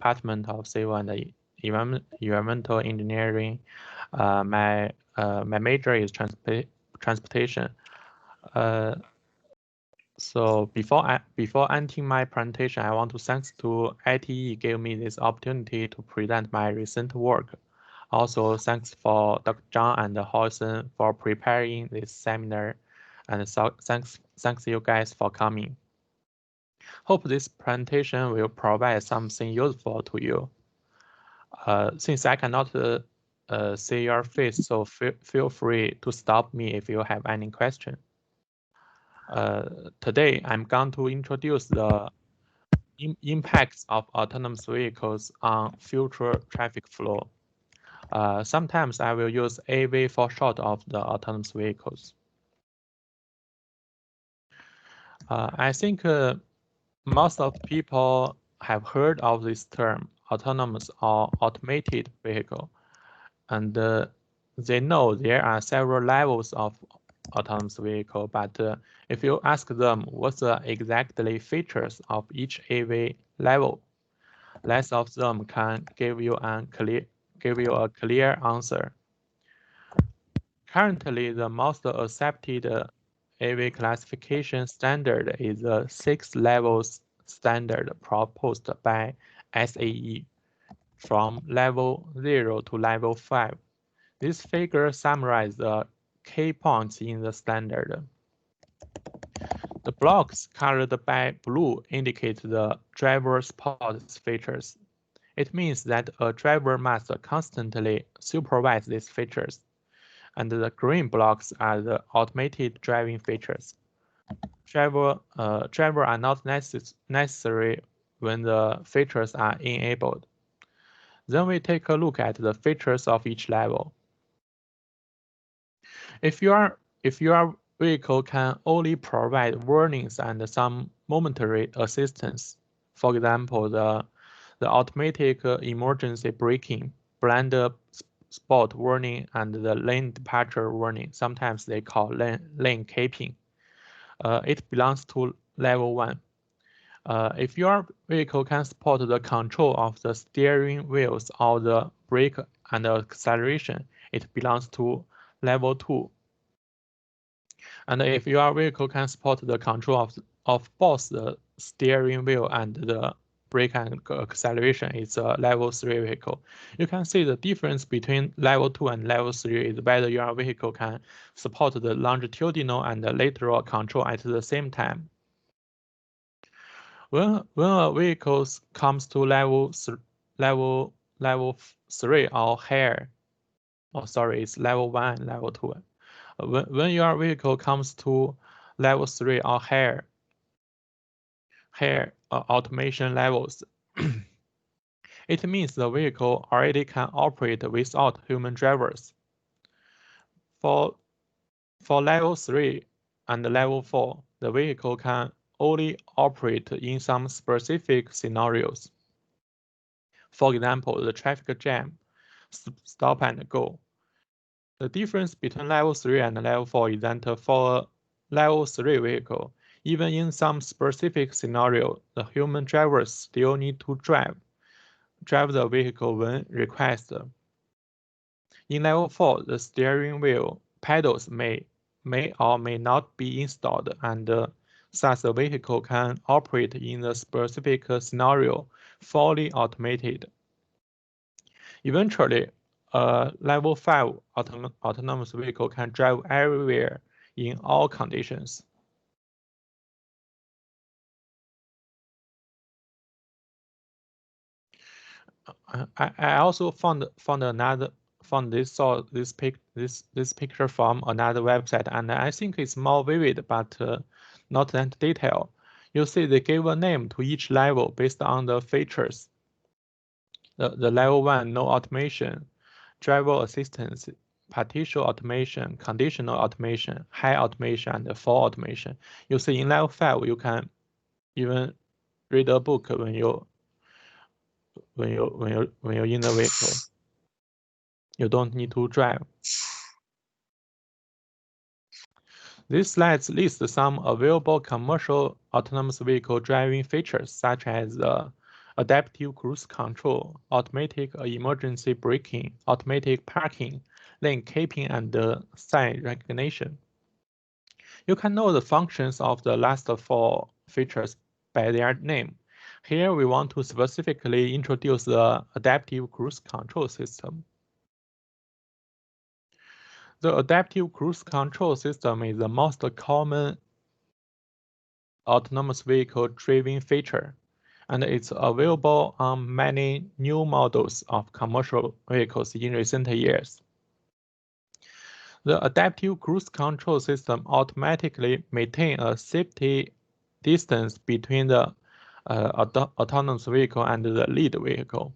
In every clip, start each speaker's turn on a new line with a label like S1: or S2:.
S1: Department of Civil and Environmental Engineering. My major is transportation. So before ending my presentation, I want to thanks to ITE gave me this opportunity to present my recent work. Also, thanks for Dr. Zhang and Holson for preparing this seminar, and so thanks you guys for coming. Hope this presentation will provide something useful to you. Since I cannot see your face, so feel free to stop me if you have any question. Today, I'm going to introduce the impacts of autonomous vehicles on future traffic flow. Sometimes I will use AV for short of the autonomous vehicles. I think most of people have heard of this term, autonomous or automated vehicle, and they know there are several levels of autonomous vehicle, but if you ask them what's the exactly features of each AV level, less of them can give you a clear answer. Currently, the most accepted AV classification standard is the 6 levels standard proposed by SAE, from level 0 to level 5. This figure summarizes the key points in the standard. The blocks colored by blue indicate the driver support features. It means that a driver must constantly supervise these features. And the green blocks are the automated driving features. Driver are not necessary when the features are enabled. Then we take a look at the features of each level. If your vehicle can only provide warnings and some momentary assistance, for example, the automatic emergency braking, blind spot warning, and the lane departure warning, sometimes they call lane keeping, it belongs to level 1. If your vehicle can support the control of the steering wheels or the brake and acceleration, it belongs to level 2. And if your vehicle can support the control of both the steering wheel and the brake and acceleration, it's a level 3 vehicle. You can see the difference between level 2 and level 3 is whether your vehicle can support the longitudinal and the lateral control at the same time. When a vehicle comes to level 3 or higher, it's level 1 and level 2. When your vehicle comes to level 3 or higher automation levels, it means the vehicle already can operate without human drivers. For level 3 and level 4, the vehicle can only operate in some specific scenarios. For example, the traffic jam, stop and go. The difference between level 3 and level 4 is that for a level 3 vehicle, even in some specific scenario, the human drivers still need to drive the vehicle when requested. In level 4, the steering wheel pedals may or may not be installed, and thus the vehicle can operate in the specific scenario fully automated. Eventually, a level 5 autonomous vehicle can drive everywhere in all conditions. I also found this picture from another website, and I think it's more vivid, but not that detailed. You see, they gave a name to each level based on the features. The level 1, no automation, driver assistance, partial automation, conditional automation, high automation, and full automation. You see, in level 5, you can even read a book when you're in the vehicle. You don't need to drive. These slides list some available commercial autonomous vehicle driving features, such as the adaptive cruise control, automatic emergency braking, automatic parking, lane keeping, and sign recognition. You can know the functions of the last four features by their name. Here we want to specifically introduce the adaptive cruise control system. The adaptive cruise control system is the most common autonomous vehicle driving feature, and it's available on many new models of commercial vehicles in recent years. The adaptive cruise control system automatically maintains a safety distance between the autonomous vehicle and the lead vehicle.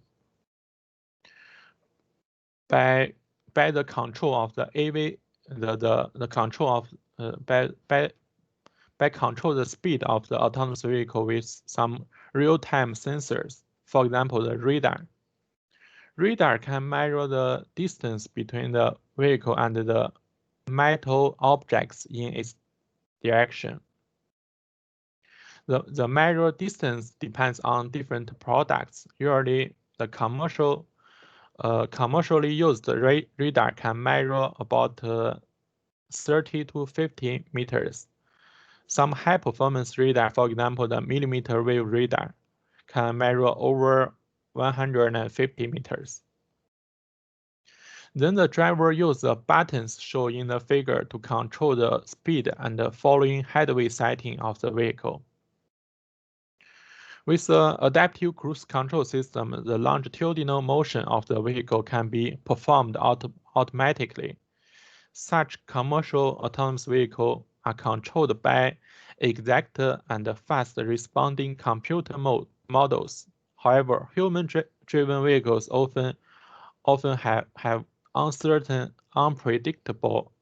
S1: By the control of the AV, the control of by control the speed of the autonomous vehicle with some real-time sensors. For example, the radar. Radar can measure the distance between the vehicle and the metal objects in its direction. The measured distance depends on different products. Usually, the commercially used radar can measure about 30 to 50 meters. Some high-performance radar, for example, the millimeter wave radar, can measure over 150 meters. Then the driver uses the buttons shown in the figure to control the speed and the following headway setting of the vehicle. With the adaptive cruise control system, the longitudinal motion of the vehicle can be performed automatically. Such commercial autonomous vehicles are controlled by exact and fast responding computer models. However, human-driven vehicles often have uncertain, unpredictable,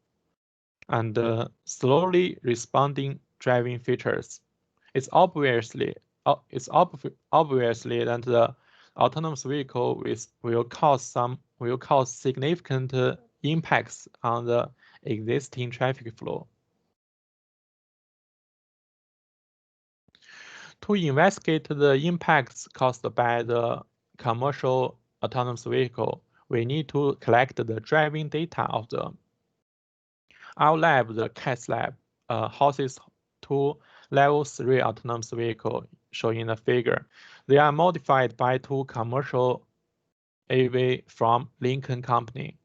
S1: and slowly responding driving features. It's obviously that the autonomous vehicle will cause significant impacts on the existing traffic flow. To investigate the impacts caused by the commercial autonomous vehicle, we need to collect the driving data of our lab, the CATS lab, houses two level 3 autonomous vehicles shown in the figure. They are modified by two commercial AV from Lincoln Company.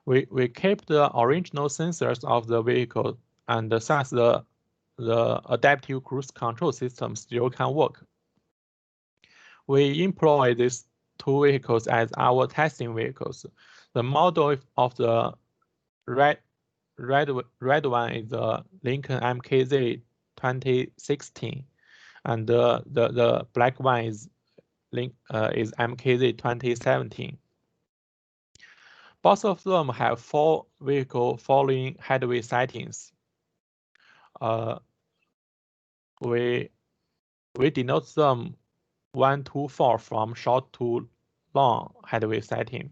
S1: We keep the original sensors of the vehicle, and thus the adaptive cruise control system still can work. We employ these two vehicles as our testing vehicles. The model of the red one is the Lincoln MKZ 2016, and the black one is MKZ 2017. Both of them have 4 vehicle following headway settings. We denote them 1 to 4 from short to long headway setting.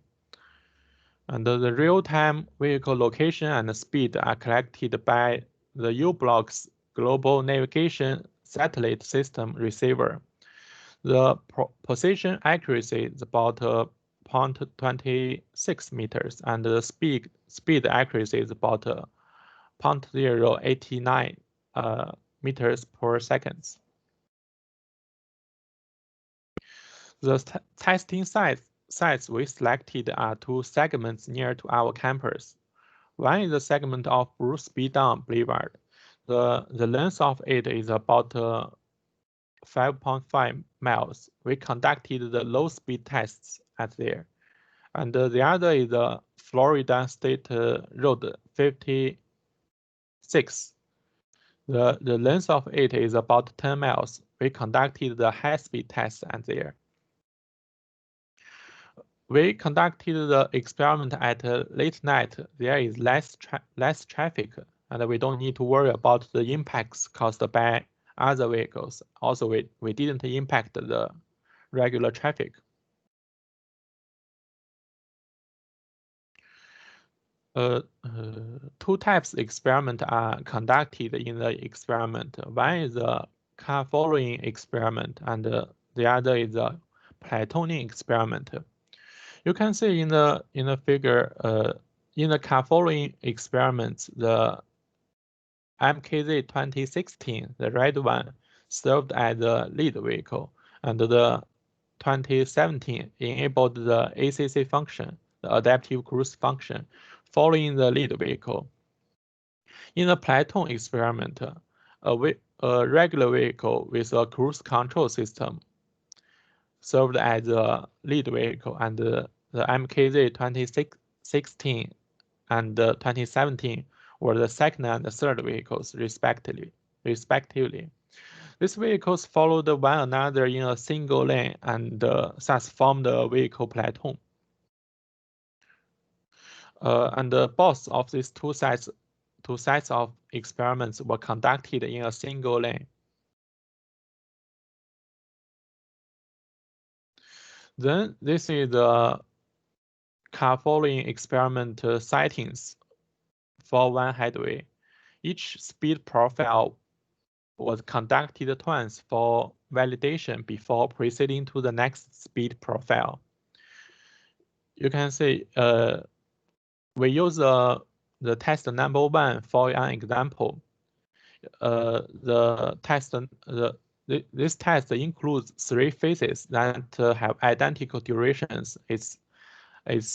S1: And the real-time vehicle location and speed are collected by the U-Block's Global Navigation Satellite System receiver. The position accuracy is about 0.26 meters, and the speed accuracy is about 0.089 meters per second. The testing sites we selected are 2 segments near to our campus. One is the segment of Bruce B. Dunn Boulevard. The length of it is about 5.5 miles. We conducted the low-speed tests at there. And the other is the Florida State Road 56. The length of it is about 10 miles. We conducted the high-speed tests at there. We conducted the experiment at late night. There is less traffic, and we don't need to worry about the impacts caused by other vehicles. Also, we didn't impact the regular traffic. Two types of experiment are conducted in the experiment. One is a car following experiment, and the other is a platooning experiment. You can see in the figure, in the following experiments, the MKZ 2016, the red one, served as the lead vehicle, and the 2017 enabled the ACC function, the adaptive cruise function, following the lead vehicle. In the platoon experiment, a regular vehicle with a cruise control system served as the lead vehicle, and the MKZ 2016 and 2017 were the second and the third vehicles, respectively. These vehicles followed one another in a single lane and thus formed a vehicle platoon. And both of these two sets of experiments were conducted in a single lane. Then this is the following experiment settings for one headway. Each speed profile was conducted twice for validation before proceeding to the next speed profile. You can see we use the test number 1 for an example. This test includes 3 phases that have identical durations. It's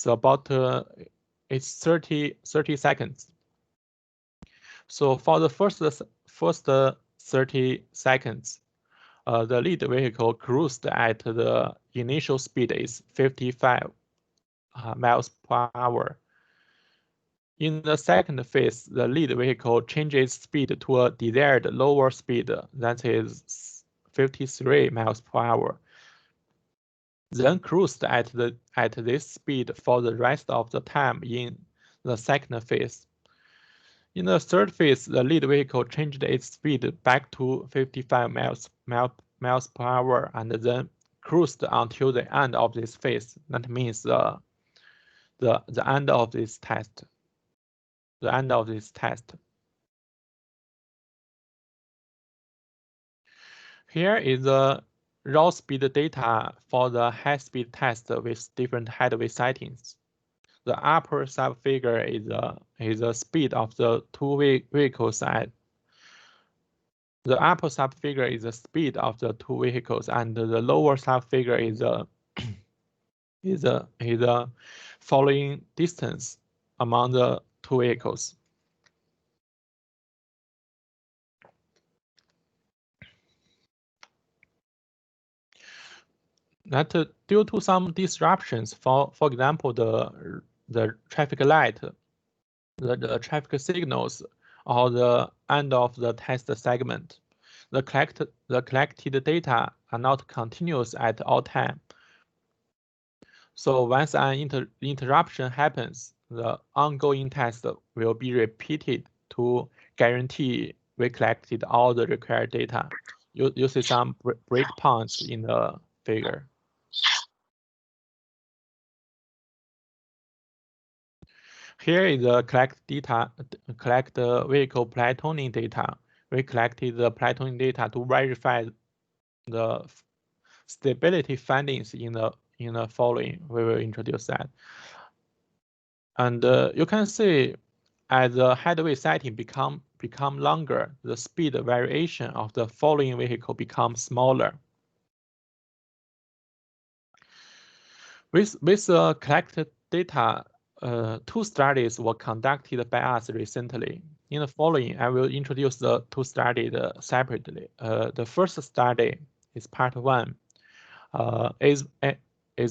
S1: about 30 seconds. So for the first 30 seconds, the lead vehicle cruised at the initial speed is 55 miles per hour. In the second phase, the lead vehicle changes speed to a desired lower speed, that is 53 miles per hour. Then cruised at this speed for the rest of the time in the second phase. In the third phase, the lead vehicle changed its speed back to 55 miles per hour and then cruised until the end of this phase. That means the end of this test. The end of this test. Here is the raw speed data for the high-speed test with different headway settings. The upper subfigure is the speed of the two vehicles at. The upper subfigure is the speed of the two vehicles, and the lower subfigure is the following distance among the two vehicles. That due to some disruptions, for example, the traffic light, the traffic signals, or the end of the test segment, the collected data are not continuous at all time. So once an interruption happens, the ongoing test will be repeated to guarantee we collected all the required data. You see some breakpoints in the figure. Here is the collect vehicle platooning data. We collected the platooning data to verify the stability findings in the following. We will introduce that. And you can see as the headway setting become longer, the speed variation of the following vehicle becomes smaller. With the collected data, 2 studies were conducted by us recently. In the following, I will introduce the 2 studies separately. The first study is part 1. Is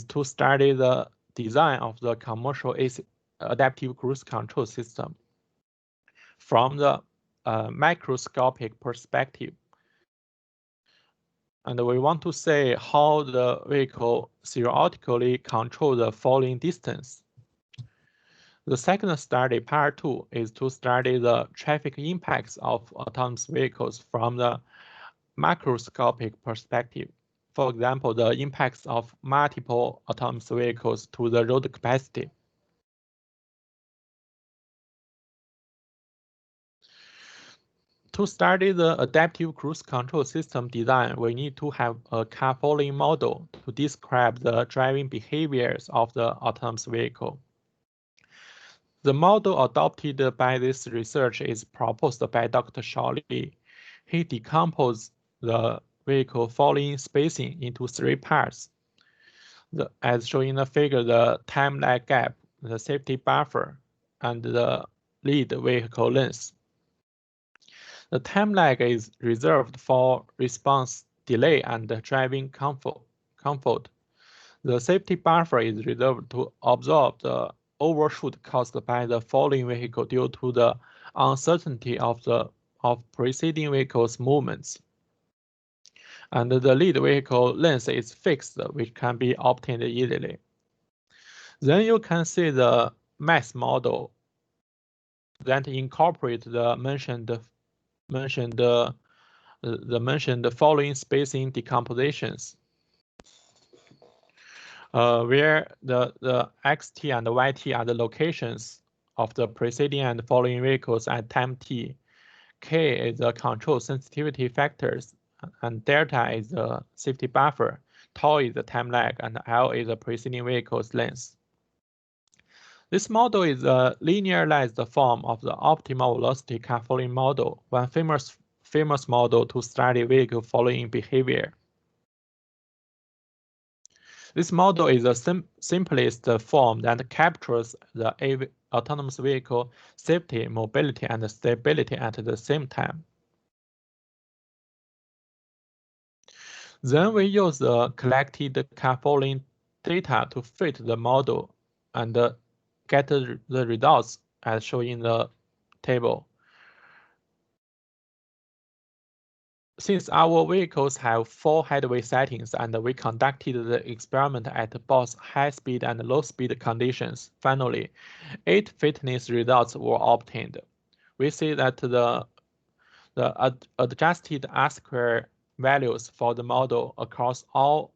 S1: to study the design of the commercial adaptive cruise control system from the microscopic perspective. And we want to say how the vehicle theoretically controls the following distance. The second study, part 2, is to study the traffic impacts of autonomous vehicles from the macroscopic perspective. For example, the impacts of multiple autonomous vehicles to the road capacity. To study the adaptive cruise control system design, we need to have a car following model to describe the driving behaviors of the autonomous vehicle. The model adopted by this research is proposed by Dr. Xiaowei. He decomposed the vehicle following spacing into 3 parts. As shown in the figure, the time lag gap, the safety buffer, and the lead vehicle length. The time lag is reserved for response delay and driving comfort. The safety buffer is reserved to absorb the overshoot caused by the following vehicle due to the uncertainty of preceding vehicle's movements. And the lead vehicle length is fixed, which can be obtained easily. Then you can see the mass model that incorporates the mentioned following spacing decompositions, where the xt and yt are the locations of the preceding and following vehicles at time t. K is the control sensitivity factors, and delta is the safety buffer, tau is the time lag, and L is the preceding vehicle's length. This model is a linearized form of the optimal velocity car following model, one famous model to study vehicle following behavior. This model is the simplest form that captures the autonomous vehicle safety, mobility, and stability at the same time. Then we use the collected car following data to fit the model and get the results as shown in the table. Since our vehicles have 4 headway settings and we conducted the experiment at both high speed and low speed conditions, finally, 8 fitness results were obtained. We see that the adjusted R-square values for the model across all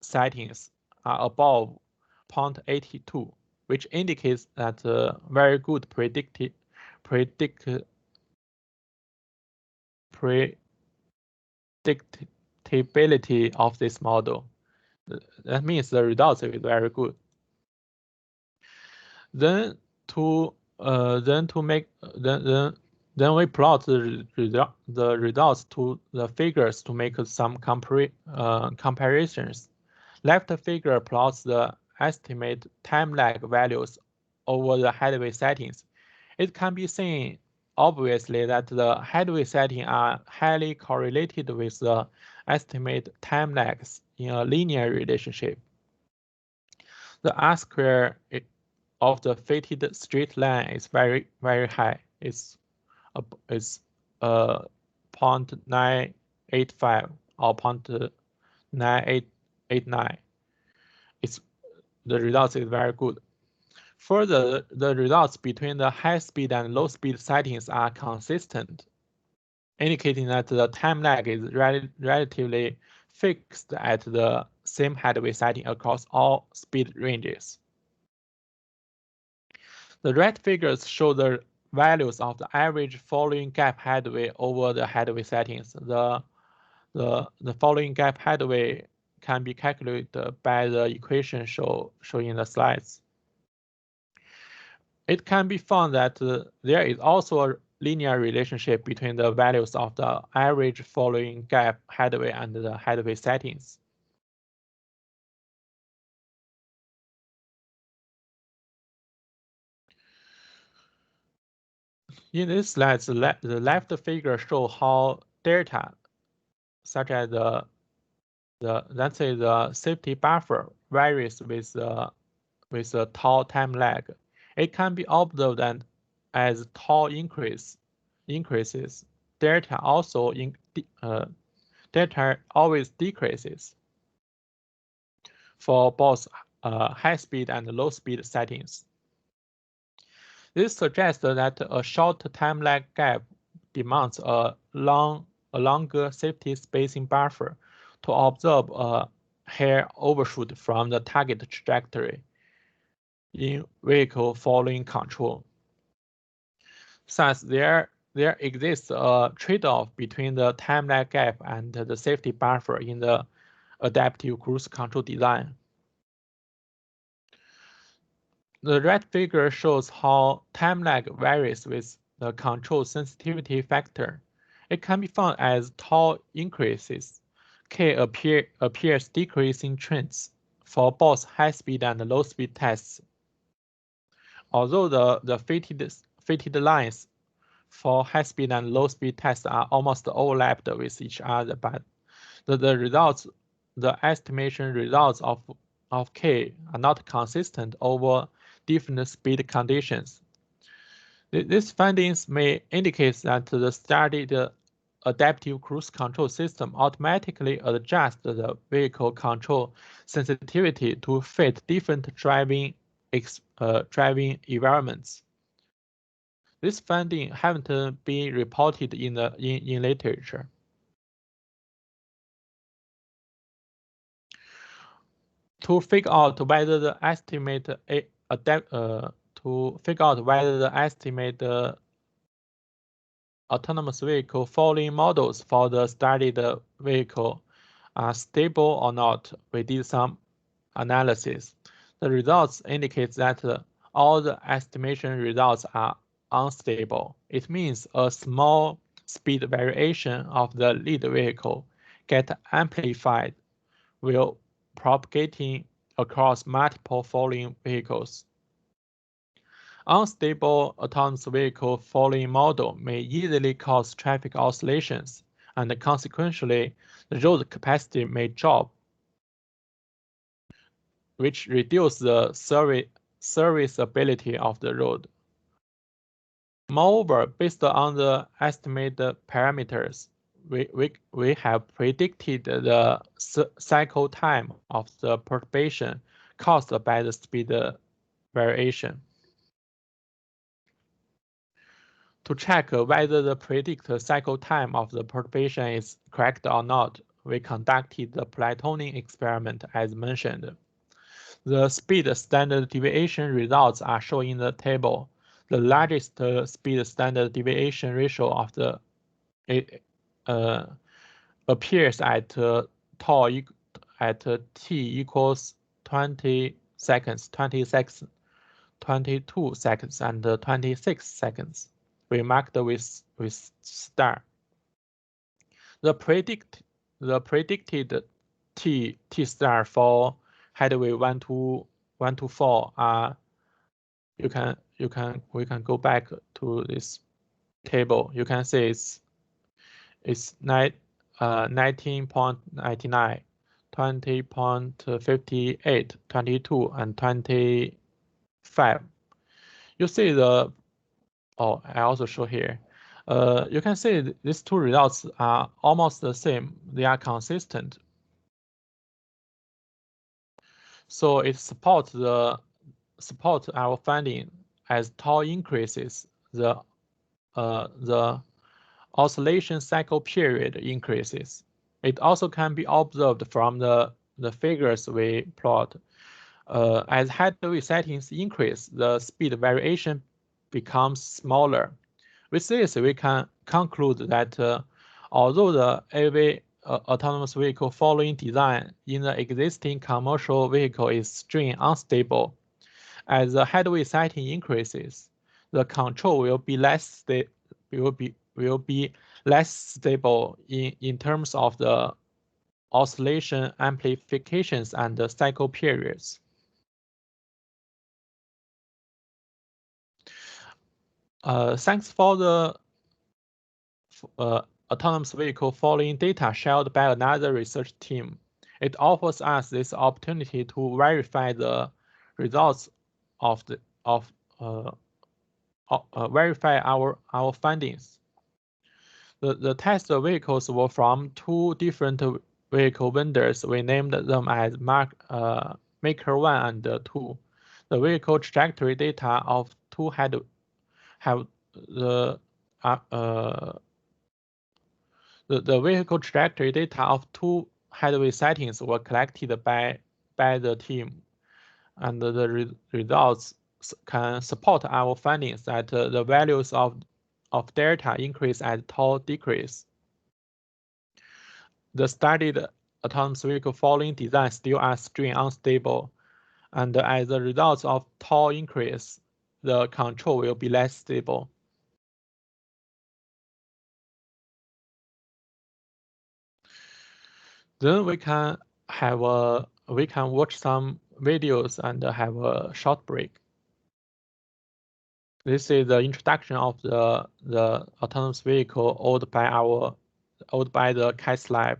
S1: settings are above 0.82, which indicates that very good predictability of this model. That means the results is very good. Then we plot the results to the figures to make some comparisons. Left figure plots the estimate time lag values over the headway settings. It can be seen obviously that the headway settings are highly correlated with the estimate time lags in a linear relationship. The R-square of the fitted straight line is very high. It's 0.985 or 0.9889. The results is very good. Further, the results between the high speed and low speed settings are consistent, indicating that the time lag is relatively fixed at the same headway setting across all speed ranges. The right figures show the values of the average following gap headway over the headway settings. The following gap headway can be calculated by the equation shown in the slides. It can be found that there is also a linear relationship between the values of the average following gap headway and the headway settings. In this slide, the left figure shows how delta, such as let's say the safety buffer, varies with the tau time lag. It can be observed that as tau increases, delta always decreases for both high speed and low speed settings. This suggests that a short time lag gap demands a longer safety spacing buffer to absorb a hair overshoot from the target trajectory in vehicle following control. Thus, there there exists a trade-off between the time lag gap and the safety buffer in the adaptive cruise control design. The red figure shows how time lag varies with the control sensitivity factor. It can be found as tau increases. K appears decreasing trends for both high-speed and low-speed tests. Although the fitted lines for high-speed and low-speed tests are almost overlapped with each other, but the estimation results of K are not consistent over different speed conditions. These findings may indicate that the studied adaptive cruise control system automatically adjusts the vehicle control sensitivity to fit different driving environments. This finding haven't been reported in literature. To figure out whether the estimate autonomous vehicle following models for the studied vehicle are stable or not, we did some analysis. The results indicate that all the estimation results are unstable. It means a small speed variation of the lead vehicle get amplified while propagating across multiple following vehicles. Unstable autonomous vehicle following model may easily cause traffic oscillations, and consequently, the road capacity may drop, which reduces the serviceability of the road. Moreover, based on the estimated parameters, we have predicted the cycle time of the perturbation caused by the speed variation. To check whether the predicted cycle time of the perturbation is correct or not, we conducted the platooning experiment as mentioned. The speed standard deviation results are shown in the table. The largest speed standard deviation ratio of the appears at t equals 20 seconds, 20 seconds, 22 seconds, and 26 seconds. We marked with star. The predicted T star for headway 1 to 4 are we can go back to this table. You can see it's 19.99, 20.58, 22, and 25. You see the I also show here. You can see these two results are almost the same. They are consistent. So it supports our finding as tau increases, the oscillation cycle period increases. It also can be observed from the figures we plot. As headway settings increase, the speed variation becomes smaller. With this, we can conclude that although the AV autonomous vehicle following design in the existing commercial vehicle is strain unstable, as the headway setting increases, the control will be less stable in terms of the oscillation amplifications and the cycle periods. Thanks for the autonomous vehicle following data shared by another research team. It offers us this opportunity to verify the results verify our findings. The test vehicles were from two different vehicle vendors. We named them as Maker 1 and 2. The vehicle trajectory data of two the vehicle trajectory data of two headway settings were collected by the team, and the results can support our findings that the values of of delta increase as tau decrease. The studied autonomous vehicle following design still are string unstable, and as a result of tau increase, the control will be less stable. Then we can watch some videos and have a short break. This is the introduction of the autonomous vehicle owned by the CAS lab.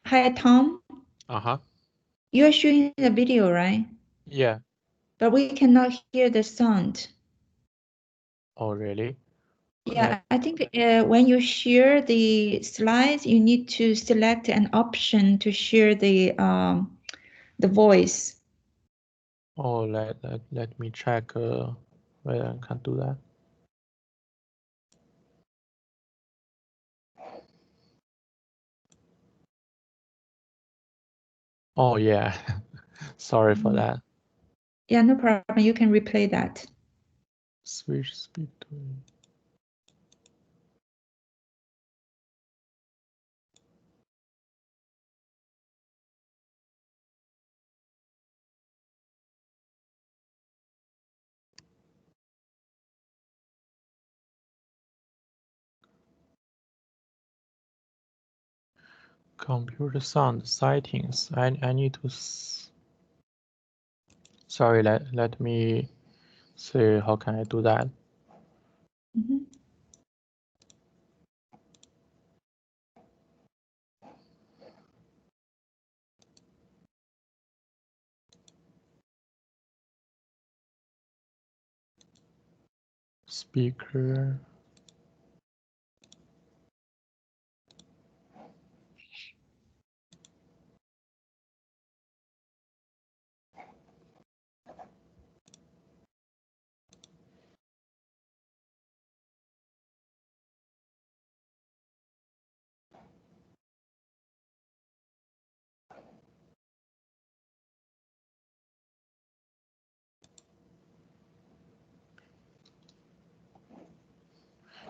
S2: Hi, Tom.
S1: Uh-huh.
S2: You are showing the video, right?
S1: Yeah.
S2: But we cannot hear the sound.
S1: Oh, really?
S2: Yeah, I think when you share the slides, you need to select an option to share the voice.
S1: Oh, let me check whether I can do that. Oh yeah. Sorry for that.
S2: Yeah, no problem. You can replay that.
S1: Switch speed to computer sound settings. I need to sorry, let me see how can I do that. Speaker.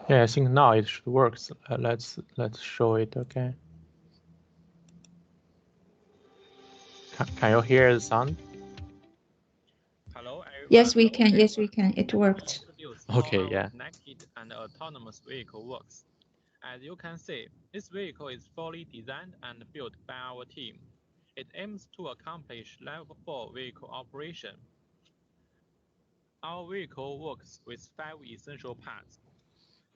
S1: Yeah, I think now it should work. So, let's show it. Okay. Can you hear the sound? Hello, everyone.
S2: Yes, we can. Yes, we can. It worked.
S1: Okay, yeah. Connected and autonomous vehicle works. As you can see, this vehicle is fully designed and built by our team. It aims to accomplish level 4 vehicle operation. Our vehicle works with 5 essential parts.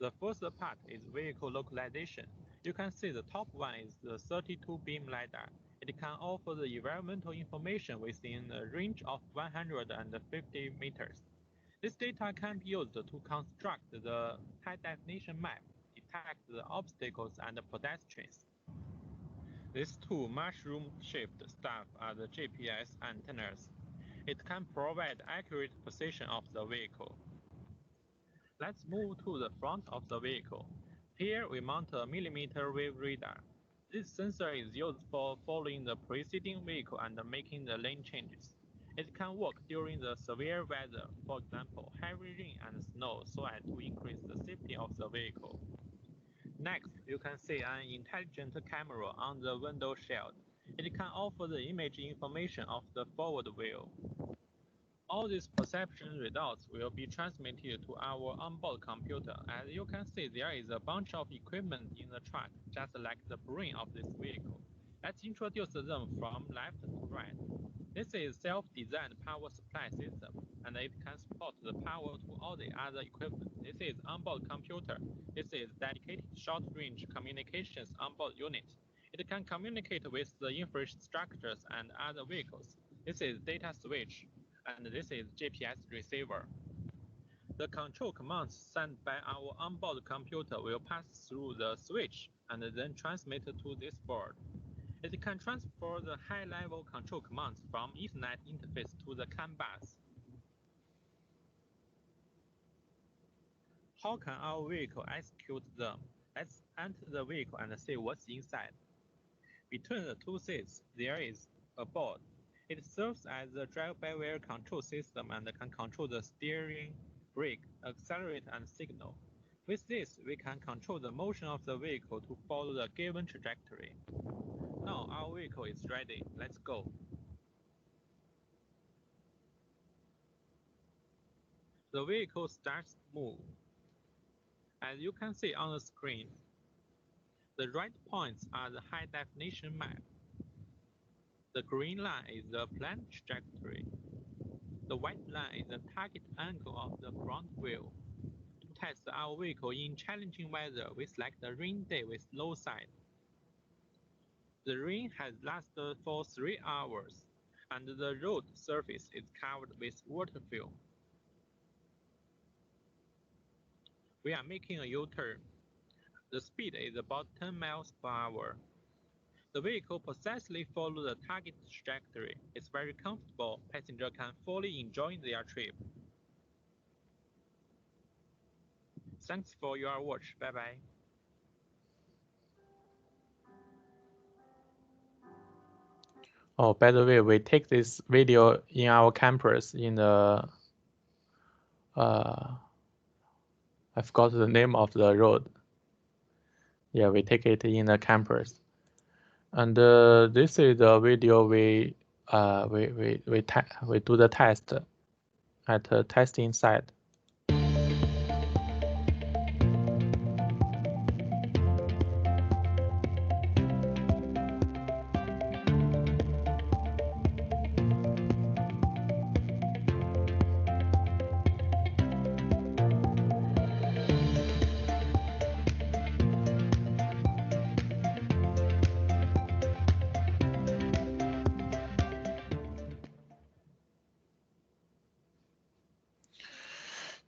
S1: The first part is vehicle localization. You can see the top one is the 32-beam LiDAR. It can offer the environmental information within a range of 150 meters. This data can be used to construct the high-definition map, detect the obstacles and pedestrians. These two mushroom-shaped stuff are the GPS antennas. It can provide accurate position of the vehicle. Let's move to the front of the vehicle. Here we mount a millimeter wave radar. This sensor is used for following the preceding vehicle and making the lane changes. It can work during the severe weather, for example, heavy rain and snow, so as to increase the safety of the vehicle. Next, you can see an intelligent camera on the window shield. It can offer the image information of the forward wheel. All these perception results will be transmitted to our onboard computer. As you can see, there is a bunch of equipment in the truck, just like the brain of this vehicle. Let's introduce them from left to right. This is self-designed power supply system, and it can support the power to all the other equipment. This is onboard computer. This is dedicated short-range communications onboard unit. It can communicate with the infrastructures and other vehicles. This is data switch, and this is GPS receiver. The control commands sent by our onboard computer will pass through the switch and then transmit to this board. It can transfer the high-level control commands from Ethernet interface to the CAN bus. How can our vehicle execute them? Let's enter the vehicle and see what's inside. Between the two seats, there is a board. It serves as the drive-by-wire control system and can control the steering, brake, accelerator, and signal. With this, we can control the motion of the vehicle to follow the given trajectory. Now our vehicle is ready. Let's go. The vehicle starts to move. As you can see on the screen, the red points are the high-definition map. The green line is the planned trajectory. The white line is the target angle of the front wheel. To test our vehicle in challenging weather, we select a rain day with low side. The rain has lasted for 3 hours, and the road surface is covered with water film. We are making a U-turn. The speed is about 10 miles per hour. The vehicle precisely follows the target trajectory. It's very comfortable. Passengers can fully enjoy their trip. Thanks for your watch. Bye-bye. Oh, by the way, we take this video in our campus in the I forgot the name of the road. Yeah, we take it in the campus. And this is the video we do the test at the testing site.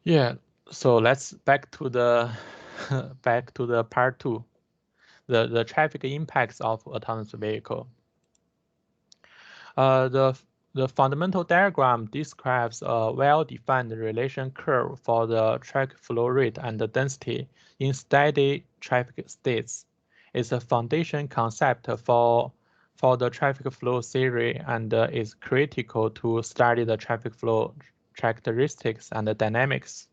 S1: Yeah, so let's back to the part 2, the traffic impacts of autonomous vehicle. The fundamental diagram describes a well-defined relation curve for the traffic flow rate and the density in steady traffic states. It's a foundation concept for the traffic flow theory and is critical to study the traffic flow characteristics and the dynamics.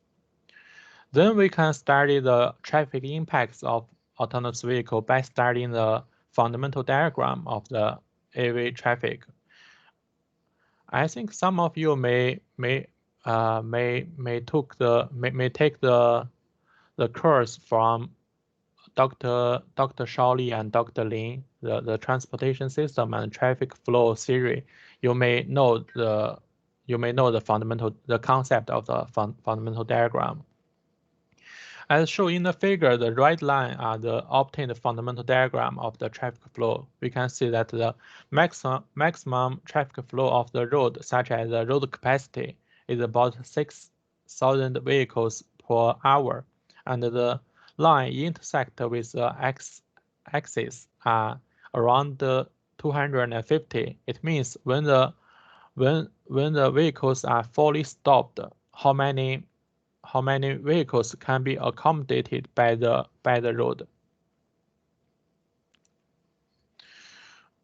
S1: Then we can study the traffic impacts of autonomous vehicle by studying the fundamental diagram of the AV traffic. I think some of you may take the course from Dr. Xiaowei and Dr. Lin, the transportation system and traffic flow theory. You may know the concept of the fundamental diagram. As shown in the figure, the red line are the obtained fundamental diagram of the traffic flow. We can see that the maximum traffic flow of the road, such as the road capacity, is about 6,000 vehicles per hour, and the line intersect with the axis are around 250. It means when the vehicles are fully stopped, how many vehicles can be accommodated by the road.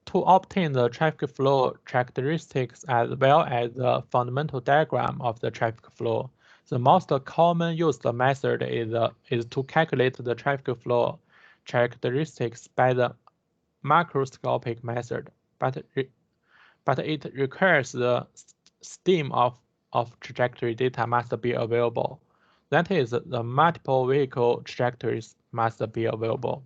S1: To obtain the traffic flow characteristics as well as the fundamental diagram of the traffic flow, the most common used method is to calculate the traffic flow characteristics by the macroscopic method, but it requires the stream of trajectory data must be available. That is, the multiple vehicle trajectories must be available.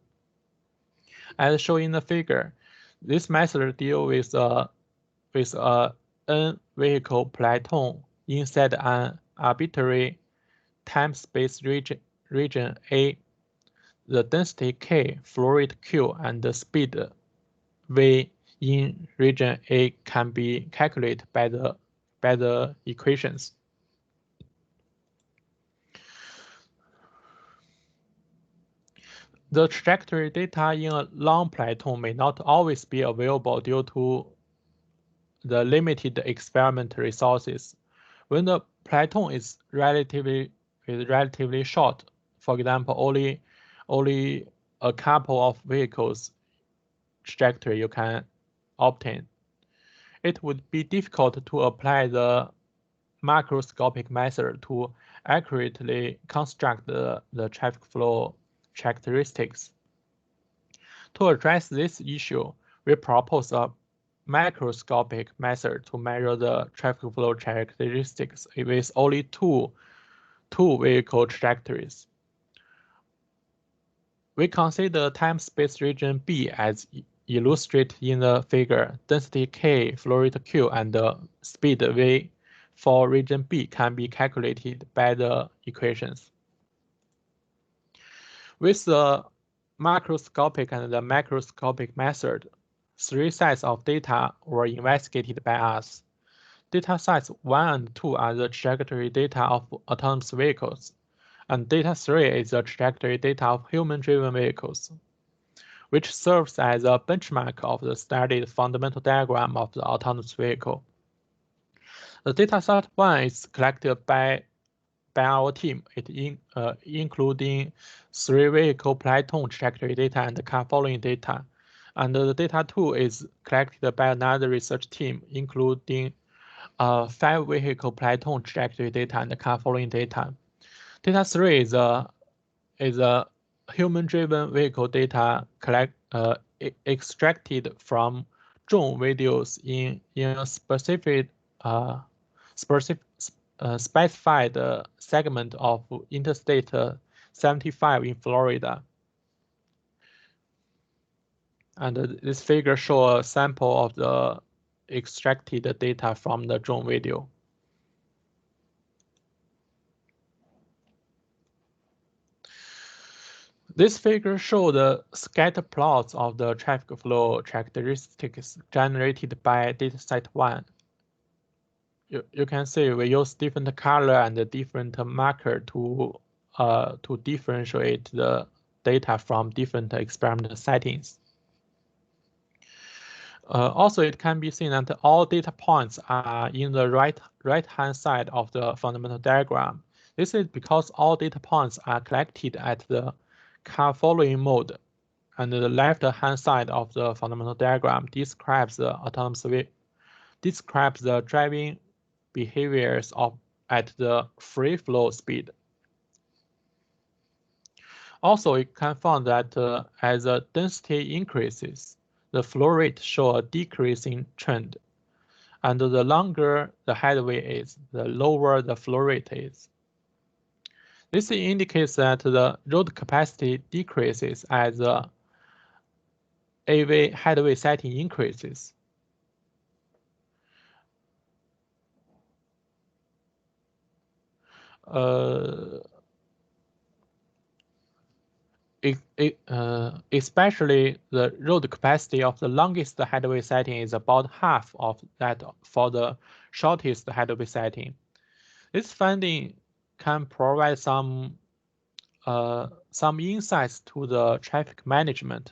S1: As shown in the figure, this method deals with a n vehicle platoon inside an arbitrary time-space region A. The density K, flow rate Q, and the speed V in region A can be calculated by the equations. The trajectory data in a long platoon may not always be available due to the limited experimental resources. When the platoon is relatively short, for example, only a couple of vehicles trajectory you can obtain, it would be difficult to apply the microscopic method to accurately construct the traffic flow characteristics. To address this issue, we propose a microscopic method to measure the traffic flow characteristics with only two vehicle trajectories. We consider time-space region B as illustrated in the figure. Density K, flow rate Q, and speed V for region B can be calculated by the equations. With the macroscopic and the microscopic method, 3 sets of data were investigated by us. Data sets 1 and 2 are the trajectory data of autonomous vehicles, and data 3 is the trajectory data of human-driven vehicles, which serves as a benchmark of the studied fundamental diagram of the autonomous vehicle. The dataset 1 is collected by our team, including 3 vehicle platoon trajectory data and car following data. And the data 2 is collected by another research team, including 5 vehicle platoon trajectory data and car following data. Data 3 is a human-driven vehicle data extracted from drone videos in a specified segment of Interstate 75 in Florida. And this figure shows a sample of the extracted data from the drone video. This figure shows the scatter plots of the traffic flow characteristics generated by dataset 1. You can see we use different color and different marker to differentiate the data from different experimental settings. Also, it can be seen that all data points are in the right-hand side of the fundamental diagram. This is because all data points are collected at the car following mode, and the left-hand side of the fundamental diagram describes the driving behaviors at the free flow speed. Also, it can find that as the density increases, the flow rate shows a decreasing trend, and the longer the headway is, the lower the flow rate is. This indicates that the road capacity decreases as the AV headway setting increases. Especially the road capacity of the longest headway setting is about half of that for the shortest headway setting. This finding can provide some insights to the traffic management.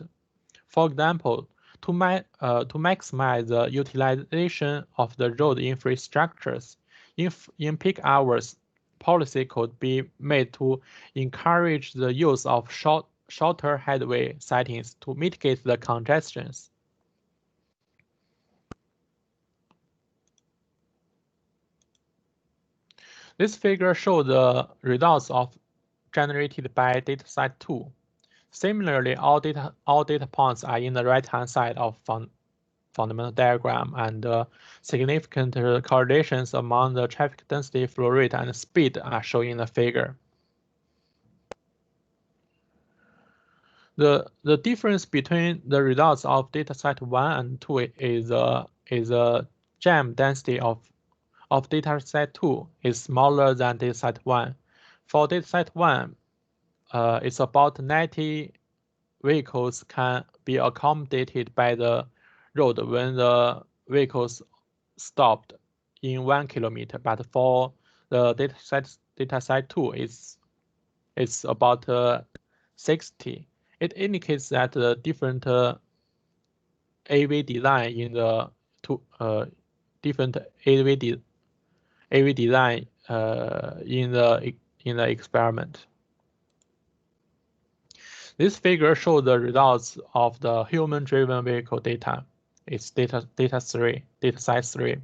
S1: For example, to maximize the utilization of the road infrastructures in peak hours, policy could be made to encourage the use of shorter headway settings to mitigate the congestions. This figure shows the results generated by dataset 2. Similarly, all data points are in the right-hand side of fundamental diagram, and significant correlations among the traffic density, flow rate, and speed are shown in the figure. The difference between the results of dataset 1 and 2 is a jam density of dataset 2 is smaller than dataset 1. For dataset 1, it's about 90 vehicles can be accommodated by the road when the vehicles stopped in 1 kilometer. But for the dataset 2, it's about 60. It indicates that the different AV design in the different AV design in the experiment. This figure shows the results of the human-driven vehicle data. It's dataset 3.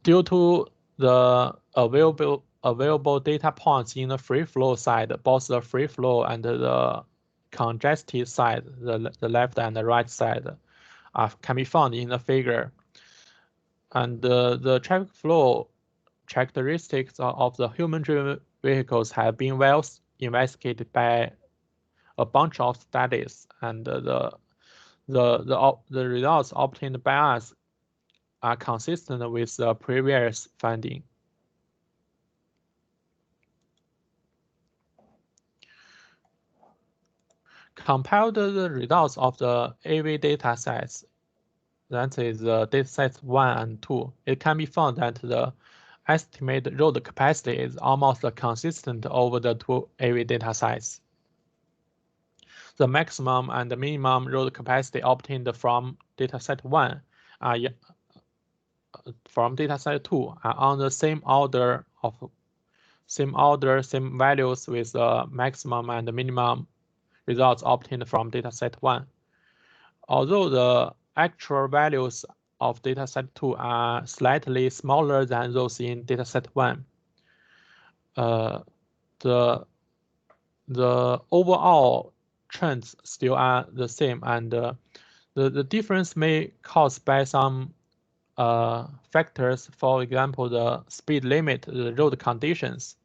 S1: Due to the available data points in the free flow side, both the free flow and the congested side, the left and the right side, can be found in the figure. And the traffic flow characteristics of the human-driven vehicles have been well investigated by a bunch of studies, and the results obtained by us are consistent with the previous finding. Compare the results of the AV data sets, that is the datasets 1 and 2. It can be found that the estimated road capacity is almost consistent over the two AV data sets. The maximum and the minimum road capacity obtained from dataset 1 are from dataset 2 are on the same order, same values with the maximum and the minimum results obtained from dataset 1. Although the actual values of dataset 2 are slightly smaller than those in dataset 1, the overall trends still are the same, and the difference may caused by some factors. For example, the speed limit, the road conditions.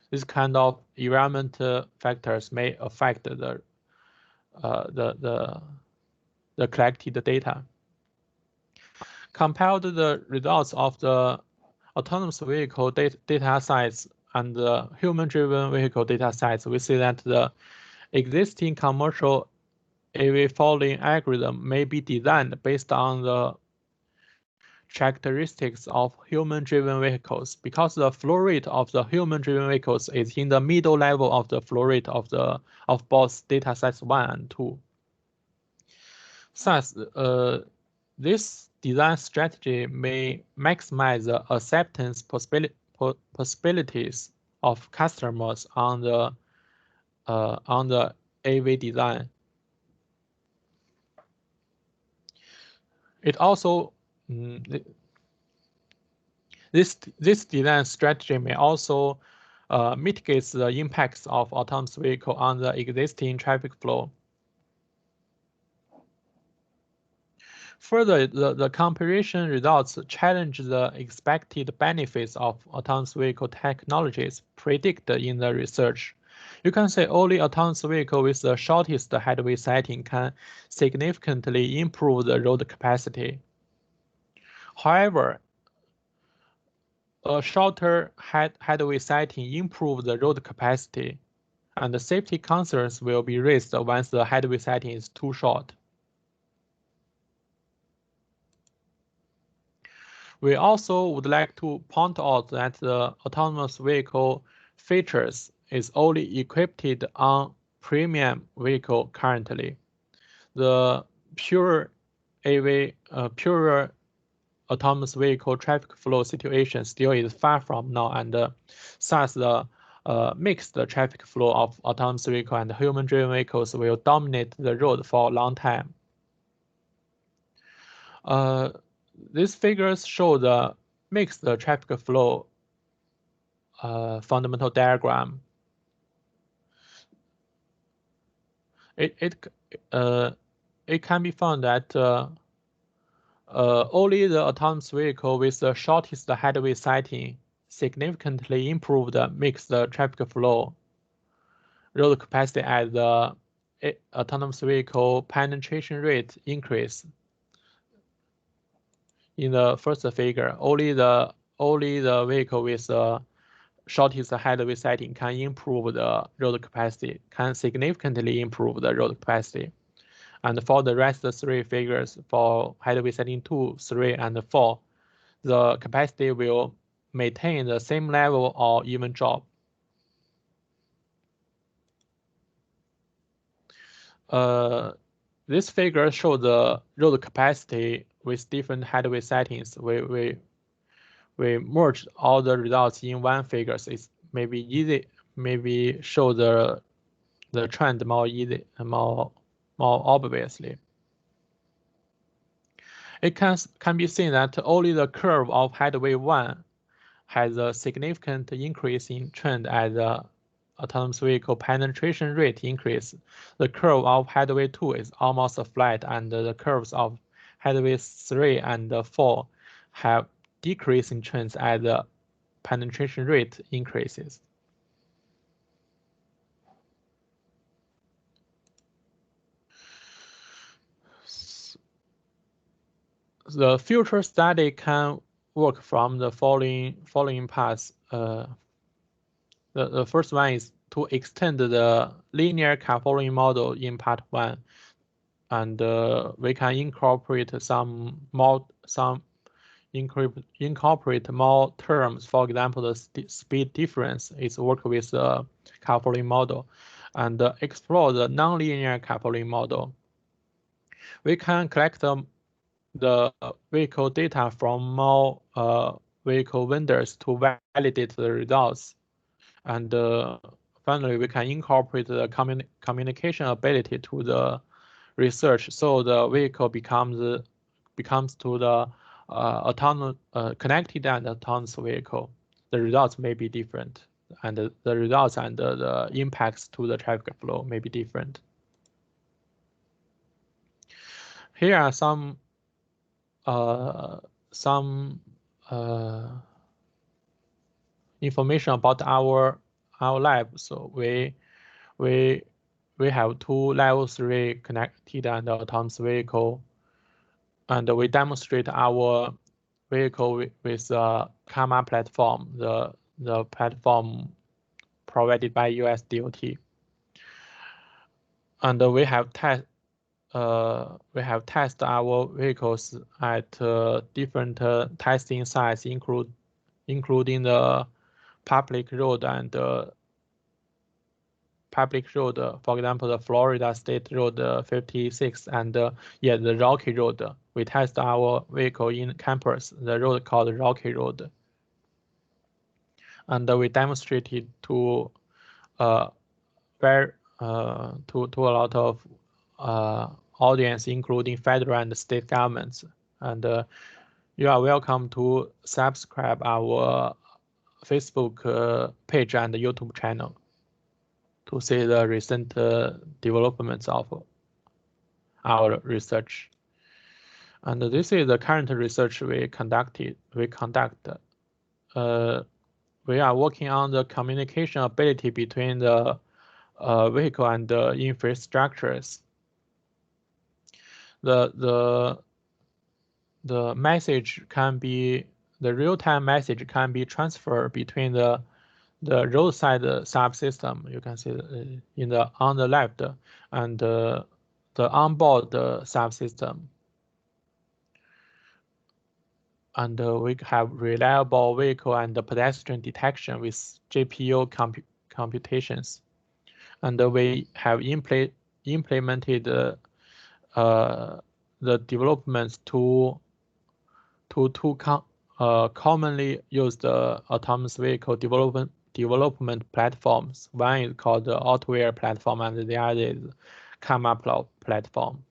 S1: This kind of environmental factors may affect the collected data. Compared the results of the autonomous vehicle data sets and the human-driven vehicle data sets, we see that the existing commercial AV following algorithm may be designed based on the characteristics of human-driven vehicles, because the flow rate of the human-driven vehicles is in the middle level of the flow rate of both datasets 1 and 2. Thus, this design strategy may maximize the acceptance possibilities of customers on the AV design. It also this design strategy may also mitigate the impacts of autonomous vehicle on the existing traffic flow. Further, the comparison results challenge the expected benefits of autonomous vehicle technologies predicted in the research. You can say only autonomous vehicle with the shortest headway setting can significantly improve the road capacity. However, a shorter headway setting improves the road capacity, and the safety concerns will be raised once the headway setting is too short. We also would like to point out that the autonomous vehicle features is only equipped on premium vehicle currently. The pure autonomous vehicle traffic flow situation still is far from now, and thus the mixed traffic flow of autonomous vehicle and human-driven vehicles will dominate the road for a long time. These figures show the mixed traffic flow fundamental diagram. It can be found that only the autonomous vehicle with the shortest headway setting significantly improve the mixed traffic flow road capacity as the autonomous vehicle penetration rate increase. in the first figure, only the vehicle with the shortest headway setting can improve the road capacity, can significantly improve the road capacity. And for the rest of the three figures, for headway setting 2, 3, and 4, the capacity will maintain the same level or even drop. This figure shows the road capacity with different headway settings. We merged all the results in one figure. So it's maybe easy, maybe show the trend more easy, more obviously. It can be seen that only the curve of headway 1 has a significant increase in trend as the autonomous vehicle penetration rate increase. The curve of headway 2 is almost flat, and the curves of headway 3 and 4 have decreasing trends as the penetration rate increases. The future study can work from the following paths. The first one is to extend the linear car following model in part 1, and we can incorporate incorporate more terms. For example, the speed difference is work with the car following model, and explore the nonlinear car following model. We can collect the vehicle data from more vehicle vendors to validate the results. And finally, we can incorporate the communication ability to the research, so the vehicle becomes to the autonomous connected and autonomous vehicle. The results may be different, and the results and the impacts to the traffic flow may be different. Here are some information about our lab. So we have 2 level 3 connected and autonomous vehicle, and we demonstrate our vehicle with a Karma platform, the platform provided by US DOT. And we have tested our vehicles at different testing sites, including the public road and public road, for example, the Florida State Road 56 and the Rocky Road. We test our vehicle in campus, the road called Rocky Road, and we demonstrated to a lot of audience, including federal and state governments. And you are welcome to subscribe our Facebook page and YouTube channel to see the recent developments of our research. And this is the current research we conduct. We are working on the communication ability between the vehicle and the infrastructures. The message can be, the real-time message can be transferred between the roadside subsystem. You can see on the left, and the onboard subsystem. And we have reliable vehicle and pedestrian detection with GPU computations. And we have implemented the developments to commonly used autonomous vehicle development platforms. One is called the Autoware platform, and the other is Karma platform.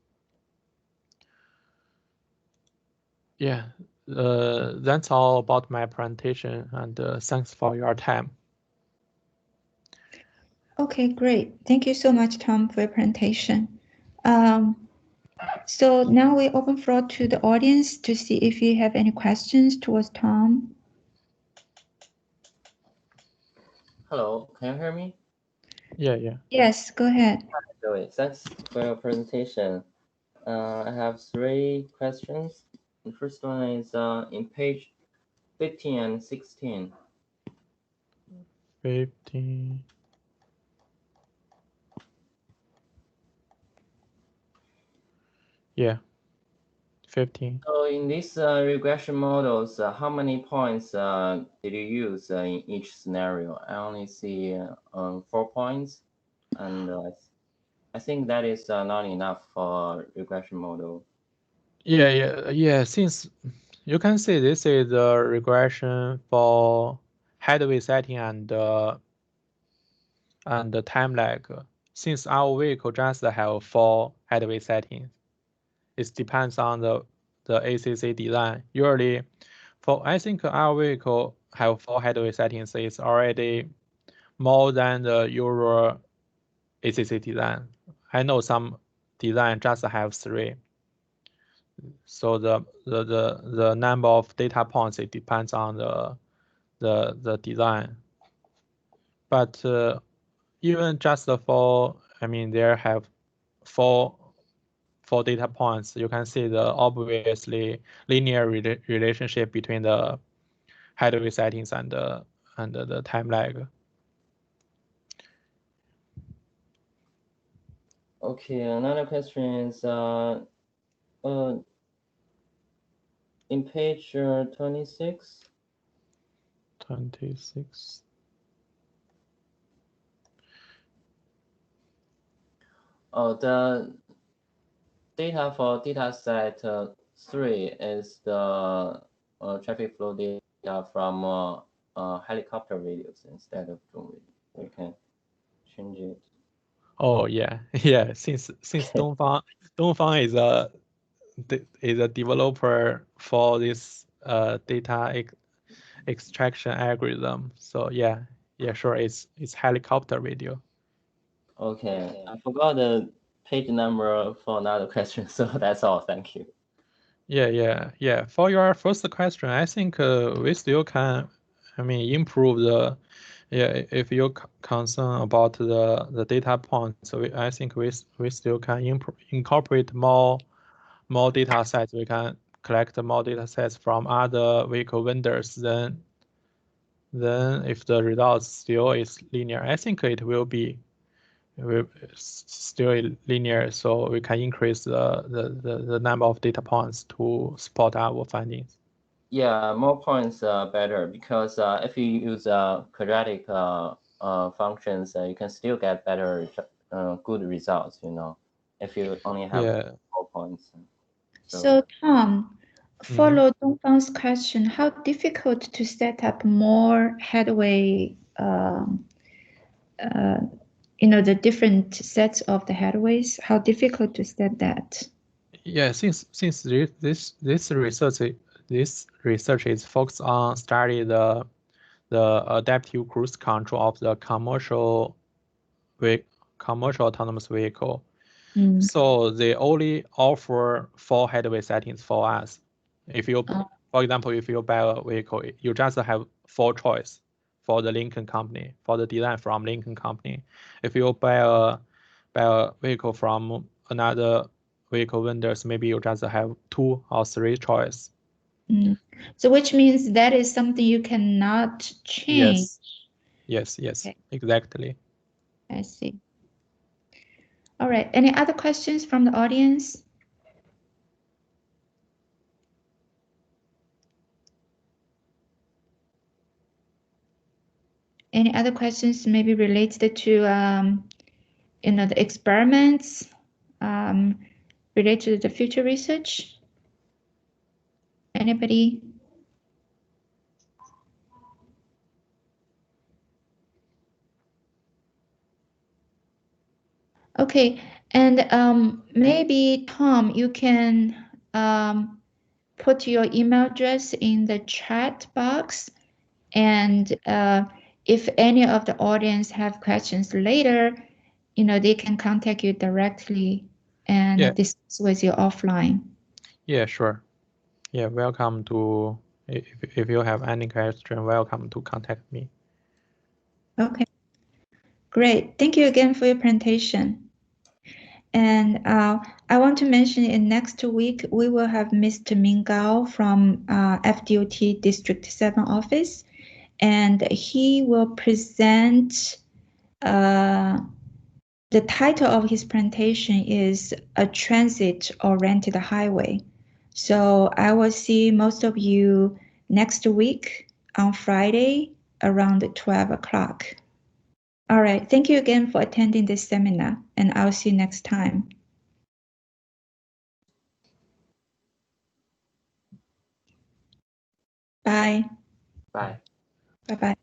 S1: Yeah, that's all about my presentation, and thanks for your time.
S2: Okay, great. Thank you so much, Tom, for your presentation. So now we open floor to the audience to see if you have any questions towards Tom.
S3: Hello, can you hear me?
S1: Yeah.
S2: Yes, go ahead.
S3: Joey, thanks for your presentation. I have 3 questions. The first one is in page 15 and 16.
S1: 15. Yeah, 15.
S3: So in these regression models, how many points did you use in each scenario? I only see 4 points, and I think that is not enough for regression model.
S1: Yeah. Since you can see this is the regression for headway setting and the time lag. Since our vehicle just have 4 headway settings, it depends on the ACC design. Usually, I think our vehicle have 4 headway settings. It's already more than the usual ACC design. I know some design just have 3. So the number of data points, it depends on the design. But even just for, I mean, there have 4 data points. You can see the obviously linear relationship between the headway settings and the time lag.
S3: Okay, another question is in page 26.
S1: 26.
S3: Oh, the data for dataset 3 is the traffic flow data from helicopter videos instead of drone video. We can change it.
S1: Oh yeah, yeah. Since Dongfang is a developer for this data extraction algorithm. So yeah, sure. It's helicopter video.
S3: Okay, I forgot the page number for another question, so that's all. Thank you.
S1: Yeah. For your first question, I think we still can, I mean, improve the, if you're concerned about the data points, I think we still can incorporate more data sets. We can collect more data sets from other vehicle vendors. Then if the results still is linear, I think it will be still linear, so we can increase the number of data points to support our findings.
S3: Yeah, more points better, because if you use quadratic functions, you can still get better good results, if you only have 4 points.
S2: So Tom, follow Dongfang's question, how difficult to set up more headway, the different sets of the headways, how difficult to set that?
S1: Yeah, since this research is focused on study the adaptive cruise control of the commercial autonomous vehicle. So they only offer 4 headway settings for us. If you, for example, if you buy a vehicle, you just have 4 choice for the Lincoln company, for the design from Lincoln company. If you buy a vehicle from another vehicle vendors, maybe you just have 2 or 3 choice.
S2: So which means that is something you cannot change.
S1: Yes, okay. Exactly.
S2: I see. All right, any other questions from the audience? Any other questions maybe related to the experiments related to the future research? Anybody? Okay, and maybe Tom, you can put your email address in the chat box, and if any of the audience have questions later, they can contact you directly and discuss with you offline.
S1: Yeah, sure. Yeah, welcome to, if you have any question, welcome to contact me.
S2: Okay, great. Thank you again for your presentation. And I want to mention in next week, we will have Mr. Ming Gao from FDOT District 7 office, and he will present, the title of his presentation is A Transit-Oriented Highway. So I will see most of you next week on Friday around 12 o'clock. All right, thank you again for attending this seminar, and I'll see you next time. Bye.
S3: Bye.
S2: Bye-bye.